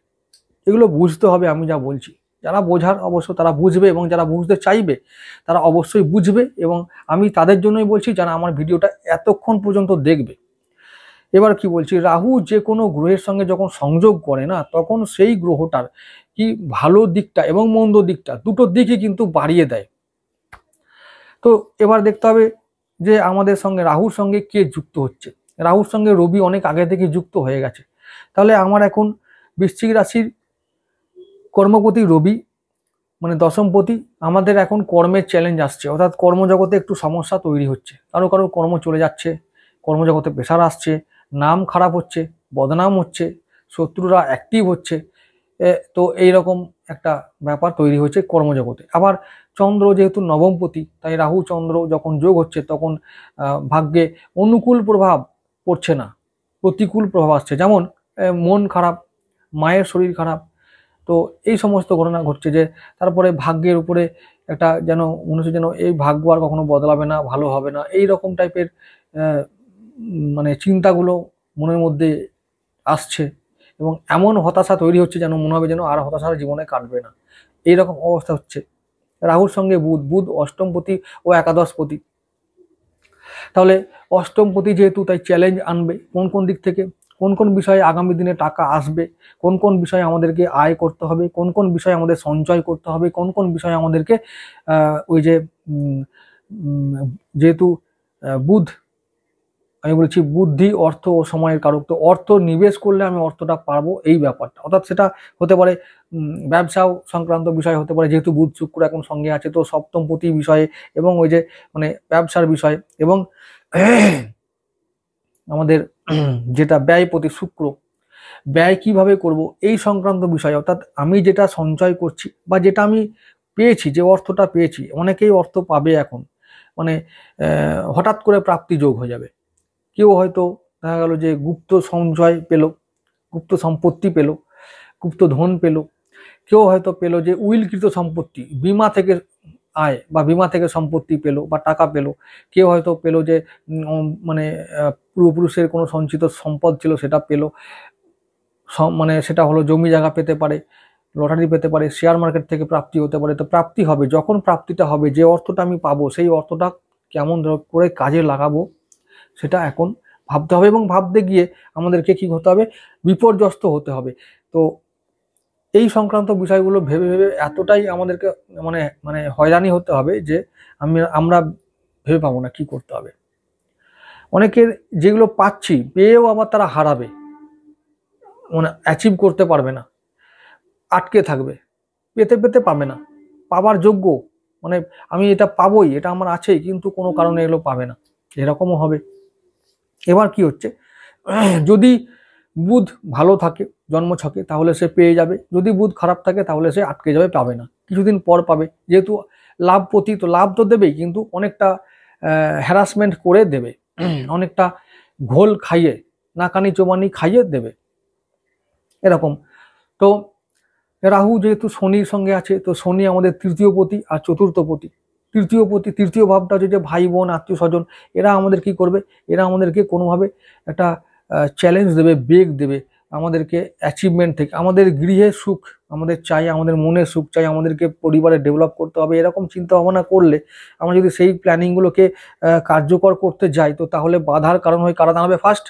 এগুলো বুঝতে হবে, আমি যা বলছি। যারা বোঝার অবশ্য তারা বুঝবে, এবং যারা বুঝতে চাইবে তারা অবশ্যই বুঝবে, এবং আমি তাদের জন্যই বলছি যারা আমার ভিডিওটা এতক্ষণ পর্যন্ত দেখবে। এবার কি বলছি, রাহু যে কোনো গ্রহের সঙ্গে যখন সংযোগ করে না, তখন সেই গ্রহটার কি ভালো দিকটা এবং মন্দ দিকটা দুটো দিকই কিন্তু বাড়িয়ে দেয়। তো এবার দেখতে হবে যে আমাদের সঙ্গে রাহুর সঙ্গে কে যুক্ত হচ্ছে। রাহুর সঙ্গে রবি অনেক আগে থেকে যুক্ত হয়ে গেছে। তাহলে আমার এখন বৃশ্চিক রাশির কর্মপতি রবি, মানে দশমপতি, আমাদের এখন কর্মের চ্যালেঞ্জ আসছে, অর্থাৎ কর্মজগতে একটু সমস্যা তৈরি হচ্ছে, কারো কারো কর্ম চলে যাচ্ছে, কর্মজগতে প্রেশার আসছে, নাম খারাপ হচ্ছে, বদনাম হচ্ছে, শত্রুরা অ্যাক্টিভ হচ্ছে। তো এইরকম একটা ব্যাপার তৈরি হচ্ছে কর্মজগতে। আবার চন্দ্র যেহেতু নবমপতি, তাই রাহু চন্দ্র যখন যোগ হচ্ছে তখন ভাগ্যে অনুকূল প্রভাব পড়ছে না, প্রতিকূল প্রভাব আসছে। যেমন মন খারাপ, মায়ের শরীর খারাপ, তো এই সমস্ত ঘটনা ঘটছে। যে তারপরে ভাগ্যের উপরে একটা যেন মনে হচ্ছে যেন এই ভাগ্য আর কখনো বদলাবে না, ভালো হবে না, এই রকম টাইপের মানে চিন্তাগুলো মনের মধ্যে আসছে, এবং এমন হতাশা তৈরি হচ্ছে যেন মনে হবে যেন আর হতাশার জীবনে কাটবে না, এইরকম অবস্থা হচ্ছে। রাহুর সঙ্গে বুধ, বুধ অষ্টমপতি ও একাদশপতি, তাহলে অষ্টমপতি যেহেতু, তাই চ্যালেঞ্জ আনবে। কোন কোন দিক থেকে, কোন কোন বিষয়ে আগামী দিনে টাকা আসবে, কোন কোন বিষয়ে আমাদেরকে আয় করতে হবে, কোন কোন বিষয়ে আমাদের সঞ্চয় করতে হবে, কোন কোন বিষয়ে আমাদেরকে ওই যে যেহেতু বুধ, আমি বলছি বুদ্ধি, অর্থ ও সময়ের কারক, তো অর্থ নিবেশ করলে আমি অর্থটা পাবো, এই ব্যাপারটা। অর্থাৎ সেটা হতে পারে ব্যবসাও সংক্রান্ত বিষয় হতে পারে, যেহেতু বুধ শুক্র এখন সঙ্গে আছে, তো সপ্তমপতি বিষয়ে, এবং ওই যে মানে ব্যবসার বিষয়, এবং আমাদের যেটা ব্যয়পতি শুক্র, ব্যয় কিভাবে করব এই সংক্রান্ত বিষয়। অর্থাৎ আমি যেটা সঞ্চয় করছি বা যেটা আমি পেয়েছি, যে অর্থটা পেয়েছি, অনেকেই অর্থ পাবে এখন, মানে হঠাৎ করে প্রাপ্তি যোগ হয়ে যাবে। কেউ হয়তো দেখা গেল যে গুপ্ত সঞ্চয় পেল, গুপ্ত সম্পত্তি পেল, গুপ্ত ধন পেল। কেউ হয়তো পেল যে উইলকৃত সম্পত্তি, বিমা থেকে আয় বা বিমা থেকে সম্পত্তি পেল বা টাকা পেল। কেউ হয়তো পেল যে মানে পূর্বপুরুষের কোনো সঞ্চিত সম্পদ ছিল, সেটা পেল, মানে সেটা হলো জমি জায়গা পেতে পারে, লটারি পেতে পারে, শেয়ার মার্কেট থেকে প্রাপ্তি হতে পারে। তো প্রাপ্তি হবে, যখন প্রাপ্তিটা হবে, যে অর্থটা আমি পাবো, সেই অর্থটা কেমন করে কাজে লাগাবো সেটা এখন ভাবতে হবে, এবং ভাবতে গিয়ে আমাদেরকে কি হতে হবে, বিপর্যস্ত হতে হবে। তো এই সংক্রান্ত বিষয়গুলো ভেবে ভেবে এতটাই আমাদেরকে মানে মানে হয়রানি হতে হবে যে আমরা ভেবে পাবো না কি করতে হবে। অনেকের যেগুলো পাচ্ছি, পেয়েও আবার তারা হারাবে, মানে অ্যাচিভ করতে পারবে না, আটকে থাকবে, পেতে পেতে পাবে না, পাবার যোগ্য, মানে আমি এটা পাবোই, এটা আমার আছেই, কিন্তু কোনো কারণে এগুলো পাবে না, এরকমও হবে। এবার কি হচ্ছে, যদি বুধ ভালো থাকে জন্মছকে তাহলে সে পেয়ে যাবে, যদি বুধ খারাপ থাকে তাহলে সে আটকে যাবে, পাবে না, কিছুদিন পর পাবে। যেহেতু লাভপতি, তো লাভ তো দেবেই, কিন্তু অনেকটা হ্যারাসমেন্ট করে দেবে, অনেকটা ঘোল খাইয়ে, নাকানি চোবানি খাইয়ে দেবে এরকম। তো রাহু যেহেতু শনির সঙ্গে আছে, তো শনি আমাদের তৃতীয় পতি আর চতুর্থ পতি। তৃতীয় পতি, তৃতীয় ভাবটা হচ্ছে যে ভাই বোন আত্মীয় স্বজন, এরা আমাদের কি করবে, এরা আমাদেরকে কোনোভাবে একটা চ্যালেঞ্জ দেবে, বেগ দেবে আমাদেরকে অ্যাচিভমেন্ট থেকে। আমাদের গৃহে সুখ আমাদের চাই, আমাদের মনের সুখ চাই, আমাদেরকে পরিবারে ডেভেলপ করতে হবে, এরকম চিন্তা ভাবনা করলে আমরা যদি সেই প্ল্যানিংগুলোকে কার্যকর করতে যাই, তো তাহলে বাধার কারণ হয়ে কারা দাঁড়াবে? ফার্স্ট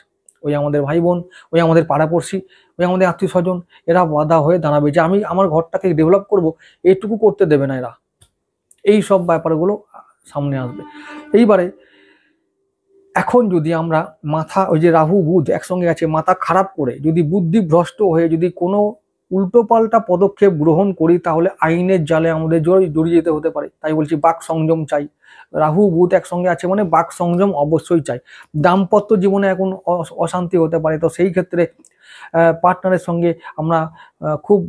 ওই আমাদের ভাই বোন, ওই আমাদের পাড়াপড়শি, ওই আমাদের আত্মীয় স্বজন, এরা বাধা হয়ে দাঁড়াবে যে আমি আমার ঘরটাকে ডেভেলপ করব, এইটুকু করতে দেবে না এরা। এই সব ব্যাপারগুলো সামনে আসবে। এইবারে এখন যদি আমরা মাথা, ওই যে রাহু বুধ একসঙ্গে আছে, মাথা খারাপ করে যদি বুদ্ধি ভ্রষ্ট হয়ে যদি কোনো উল্টোপাল্টা পদক্ষেপ গ্রহণ করি, তাহলে আইনের জালে আমাদের জড়িয়ে যেতে হতে পারে। তাই বলছি বাক সংযম চাই। রাহু বুধ একসঙ্গে আছে মানে বাক সংযম অবশ্যই চাই। দাম্পত্য জীবনে এখন অশান্তি হতে পারে, তো সেই ক্ষেত্রে পার্টনারের সঙ্গে আমরা খুব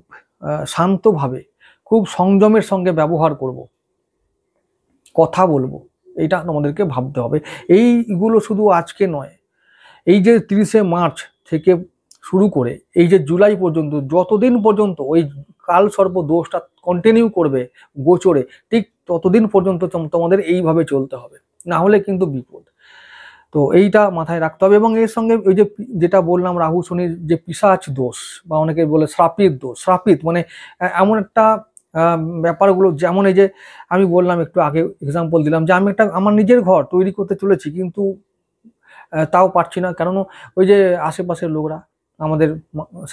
শান্তভাবে, খুব সংযমের সঙ্গে ব্যবহার করব, কথা বলবো, এইটা আমাদেরকে ভাবতে হবে। এইগুলো শুধু আজকে নয়, এই যে 30শে মার্চ থেকে শুরু করে এই যে জুলাই পর্যন্ত, যতদিন পর্যন্ত ওই কাল সর্প দোষটা কন্টিনিউ করবে গোচরে, ঠিক ততদিন পর্যন্ত তোমাদের এইভাবে চলতে হবে, না হলে কিন্তু বিপদ। তো এইটা মাথায় রাখতে হবে। এবং এর সঙ্গে ওই যে যেটা বললাম রাহু শনির যে পিশাচ দোষ, বা অনেকে বলে শ্রাপিত দোষ, শ্রাপিত মানে এমন একটা ব্যাপারগুলো, যেমন এই যে আমি বললাম একটু আগে এক্সাম্পল দিলাম যে আমি একটা আমার নিজের ঘর তৈরি করতে চলেছি, কিন্তু তাও পারছি না, কারণ ওই যে আশেপাশের লোকরা আমাদের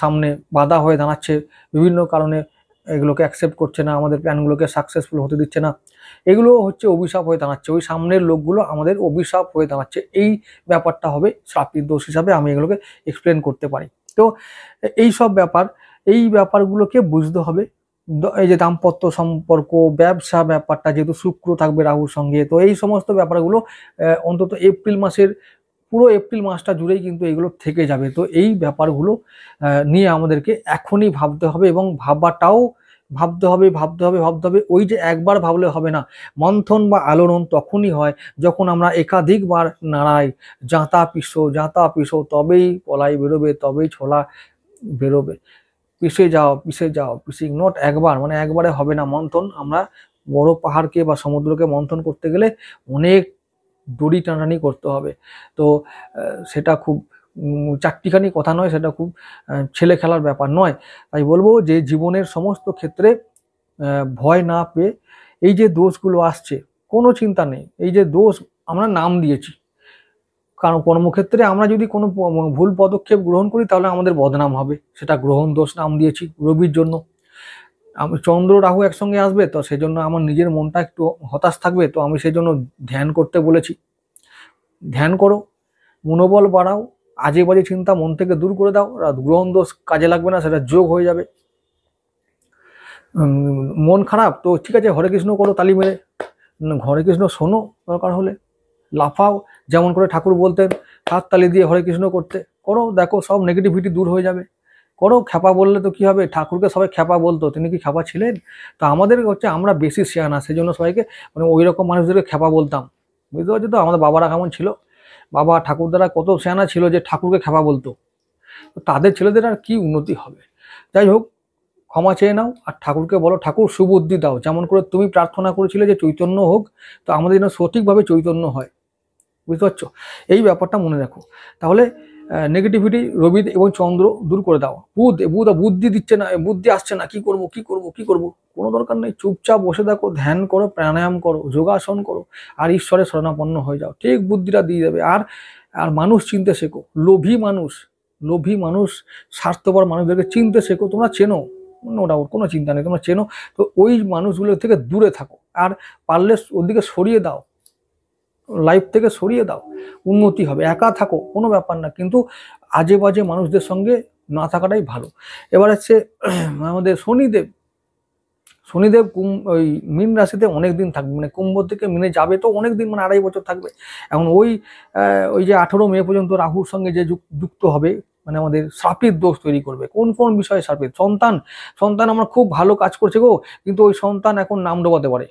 সামনে বাধা হয়ে দাঁড়াচ্ছে বিভিন্ন কারণে, এগুলোকে অ্যাকসেপ্ট করছে না, আমাদের প্ল্যানগুলোকে সাকসেসফুল হতে দিচ্ছে না, এগুলো হচ্ছে অভিশাপ হয়ে দাঁড়াচ্ছে, ওই সামনের লোকগুলো আমাদের অভিশাপ হয়ে দাঁড়াচ্ছে। এই ব্যাপারটা হবে শ্রাপিত দোষ হিসাবে আমি এগুলোকে এক্সপ্লেন করতে পারি। তো এই সব ব্যাপার, এই ব্যাপারগুলোকে বুঝতে হবে। এই যে দাম্পত্য সম্পর্ক, ব্যবসা ব্যাপারটা, যেহেতু শুক্র থাকবে রাহুর সঙ্গে, তো এই সমস্ত ব্যাপারগুলো অন্তত এপ্রিল মাসের পুরো এপ্রিল মাসটা জুড়েই কিন্তু এগুলো থেকে যাবে। তো এই ব্যাপারগুলো নিয়ে আমাদেরকে এখনই ভাবতে হবে, এবং ভাবতে হবে। ওই যে একবার ভাবলে হবে না, মন্থন বা আলোড়ন তখনই হয় যখন আমরা একাধিকবার নাড়াই, জাঁতা পিষো তবেই পলাই বেরোবে, তবেই ছোলা বেরোবে। পিষে যাও, পিসিং নট একবার, মানে একবারে হবে না মন্থন। আমরা বড় পাহাড়কে বা সমুদ্রকে মন্থন করতে গেলে অনেক দড়ি টানাটানি করতে হবে। তো সেটা খুব চারটিখানি কথা নয়, সেটা খুব ছেলে খেলার ব্যাপার নয়। তাই বলবো যে জীবনের সমস্ত ক্ষেত্রে ভয় না পেয়ে, এই যে দোষগুলো আসছে কোনো চিন্তা নেই, এই যে দোষ আমরা নাম দিয়েছি, কারণ কর্মক্ষেত্রে আমরা যদি কোনো ভুল পদক্ষেপ গ্রহণ করি তাহলে আমাদের বদনাম হবে, সেটা গ্রহণ দোষ নাম দিয়েছি রবির জন্য। আমি চন্দ্র রাহু একসঙ্গে আসবে, তো সেজন্য আমার নিজের মনটা একটু হতাশ থাকবে, তো আমি সেই জন্য ধ্যান করতে বলেছি। ধ্যান করো, মনোবল বাড়াও, আজে বাজে চিন্তা মন থেকে দূর করে দাও, গ্রহণ দোষ কাজে লাগবে না, সেটা যোগ হয়ে যাবে। মন খারাপ, তো ঠিক আছে হরে কৃষ্ণ করো তালি মেরে, হরে কৃষ্ণ শোনো, দরকার হলে লাফাও, যেমন করে ঠাকুর বলতেন হাত তালি দিয়ে হরে কৃষ্ণ করতে, করো, দেখো সব নেগেটিভিটি দূর হয়ে যাবে। করো, খ্যাপা বললে তো কি হবে, ঠাকুরকে সবাই খ্যাপা বলতো, তিনি কি খ্যাপা ছিলেন? তো আমাদের হচ্ছে আমরা বেশি শেয়ানা, সেই জন্য সবাইকে মানে ওই রকম মানুষদেরকে খ্যাপা বলতাম, বুঝতে পারছো তো? আমাদের বাবারা কেমন ছিল, বাবা ঠাকুরদারা কত শেয়ানা ছিল যে ঠাকুরকে খ্যাপা বলতো, তো তাদের ছেলেদের আর কি উন্নতি হবে। যাই হোক, ক্ষমা চেয়ে নাও, আর ঠাকুরকে বলো ঠাকুর সুবুদ্ধি দাও, যেমন করে তুমি প্রার্থনা করেছিলে যে চৈতন্য হোক, তো আমাদের যেন সঠিকভাবে চৈতন্য হয়, বুঝতে পারছো? এই ব্যাপারটা মনে রাখো। তাহলে নেগেটিভিটি রবি এবং চন্দ্র দূর করে দাও। বুদ্ধি দিচ্ছে না, বুদ্ধি আসছে না, কি করব, কোনো দরকার নেই, চুপচাপ বসে থাকো, ধ্যান করো, প্রাণায়াম করো, যোগাসন করো, আর ঈশ্বরের শরণাপন্ন হয়ে যাও, ঠিক বুদ্ধিটা দিয়ে দেবে। আর মানুষ চিনতে শেখো, লোভী মানুষ স্বার্থপর মানুষদেরকে চিনতে শেখো, তোমরা চেনো, নো ডাউট, কোনো চিন্তা নেই, তোমরা চেনো। তো ওই মানুষগুলোর থেকে দূরে থাকো, আর পারলে ওদিকে সরিয়ে দাও, লাইফ থেকে সরিয়ে দাও, উন্নতি হবে। একা থাকো কোনো ব্যাপার না, কিন্তু আজে বাজে মানুষদের সঙ্গে না থাকাটাই ভালো। এবার হচ্ছে আমাদের শনিদেব, শনিদেব ওই মীন রাশিতে অনেক দিন থাকবে, মানে কুম্ভ থেকে মিনে যাবে তো অনেক দিন, মানে 2.5 বছর থাকবে। এখন ওই যে 18 মে পর্যন্ত রাহুর সঙ্গে যে যুক্ত হবে, মানে আমাদের শ্রাপিত দোষ তৈরি করবে। কোন কোন বিষয়ে শ্রাপিত? সন্তান আমার খুব ভালো কাজ করছে গো, কিন্তু ওই সন্তান এখন নাম ডোবাতে পারে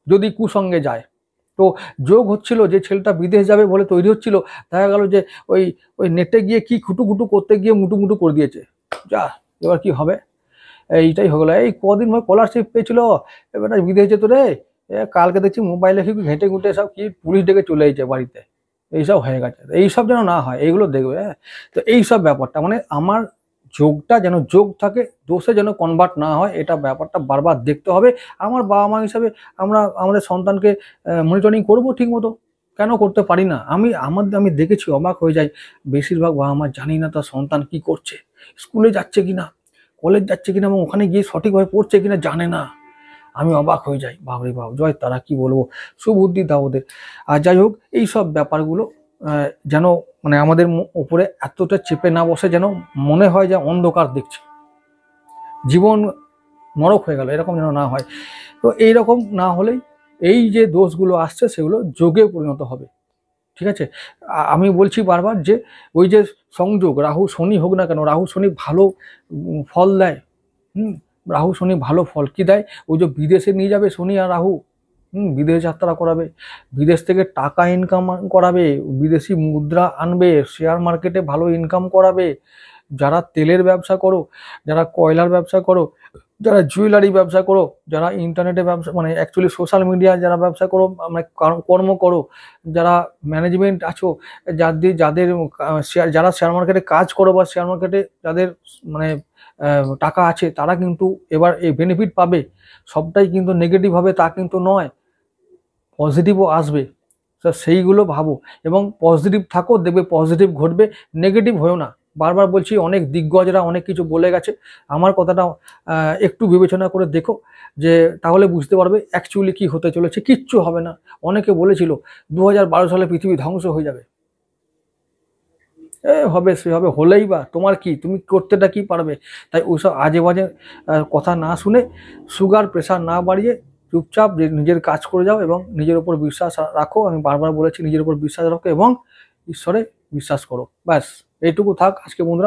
যদি কুসঙ্গে যায়। তো যোগ হচ্ছিল, যে ছেলেটা বিদেশ যাবে বলে তৈরি হচ্ছিল, দেখা গেল যে ওই ওই নেটে গিয়ে কি খুটু করতে গিয়ে মুটু করে দিয়েছে। যা, এবার কি হবে? এইটাই হয়ে গেলো। এই কদিন ভাই স্কলারশিপ পেয়েছিল, এবার বিদেশ যেত রে, কালকে দেখছি মোবাইলে কি ঘেঁটে ঘুঁটে সব কি পুলিশ ডেকে চলে এসেছে বাড়িতে। এইসব হয়ে গেছে, এইসব যেন না হয়, এইগুলো দেখবে। হ্যাঁ, তো এইসব ব্যাপারটা মানে আমার যোগটা যেন যোগ থাকে, দোষে যেন কনভার্ট না হয়, এটা ব্যাপারটা বারবার দেখতে হবে। আমার বাবা মা হিসাবে আমরা আমাদের সন্তানকে মনিটরিং করবো ঠিক মতো, কেন করতে পারি না? আমি দেখেছি, অবাক হয়ে যাই। বেশিরভাগ বাবা মা জানি না তার সন্তান কি করছে, স্কুলে যাচ্ছে কিনা, কলেজ যাচ্ছে কিনা, এবং ওখানে গিয়ে সঠিকভাবে পড়ছে কিনা জানে না। আমি অবাক হয়ে যাই, বাবরে বাব, জয় তারা, কি বলবো, সুবুদ্ধি দাও ওদের। আর যাই হোক, এইসব ব্যাপারগুলো যেন মানে আমাদের উপরে এতটা চেপে না বসে, যেন মনে হয় যে অন্ধকার দেখছি, জীবন নরক হয়ে গেল, এরকম যেন না হয়। তো এইরকম না হলেই এই যে দোষগুলো আসছে সেগুলো যোগে পরিণত হবে। ঠিক আছে, আমি বলছি বারবার যে ওই যে সংযোগ রাহু শনি হোক না কেন, রাহু শনি ভালো ফল দেয়। রাহু শনি ভালো ফল কি দেয়? ওই যে বিদেশে নিয়ে যাবে শনি আর রাহু, বিদেশ যাত্রা করাবে, বিদেশ থেকে টাকা ইনকাম করাবে, বিদেশি মুদ্রা আনবে, শেয়ার মার্কেটে ভালো ইনকাম করাবে। যারা তেলের ব্যবসা করো, যারা কয়লার ব্যবসা করো, যারা জুয়েলারি ব্যবসা করো, যারা ইন্টারনেটে ব্যবসা মানে অ্যাকচুয়ালি সোশ্যাল মিডিয়া যারা ব্যবসা করো, মানে কর্ম করো, যারা ম্যানেজমেন্ট আছো, যাদের যারা শেয়ার মার্কেটে কাজ করো বা শেয়ার মার্কেটে যাদের মানে টাকা আছে, তারা কিন্তু এবার এই বেনিফিট পাবে। সবটাই কিন্তু নেগেটিভ হবে তা কিন্তু নয়, পজিটিভও আসবে। তো সেইগুলো ভাবো এবং পজিটিভ থাকো, দেখবে পজিটিভ ঘটবে, নেগেটিভ হয়েও না। বারবার বলছি, অনেক দিগ্গজরা অনেক কিছু বলে গেছে, আমার কথাটা একটু বিবেচনা করে দেখো, যে তাহলে বুঝতে পারবে অ্যাকচুয়ালি কি হতে চলেছে। কিচ্ছু হবে না। অনেকে বলেছিল 2012 সালে পৃথিবী ধ্বংস হয়ে যাবে, হবে সে হবে, হলেই বা তোমার কি, তুমি করতেটা কি পারবে? তাই ওইসব আজে বাজে কথা না শুনে, সুগার প্রেশার না বাড়িয়ে চুপচাপ যে নিজের কাজ করে যাও এবং নিজের উপর বিশ্বাস রাখো। আমি বারবার বলেছি, নিজের উপর বিশ্বাস রাখো এবং ঈশ্বরে বিশ্বাস করো, ব্যাস এইটুকু থাক আজকে বন্ধুরা।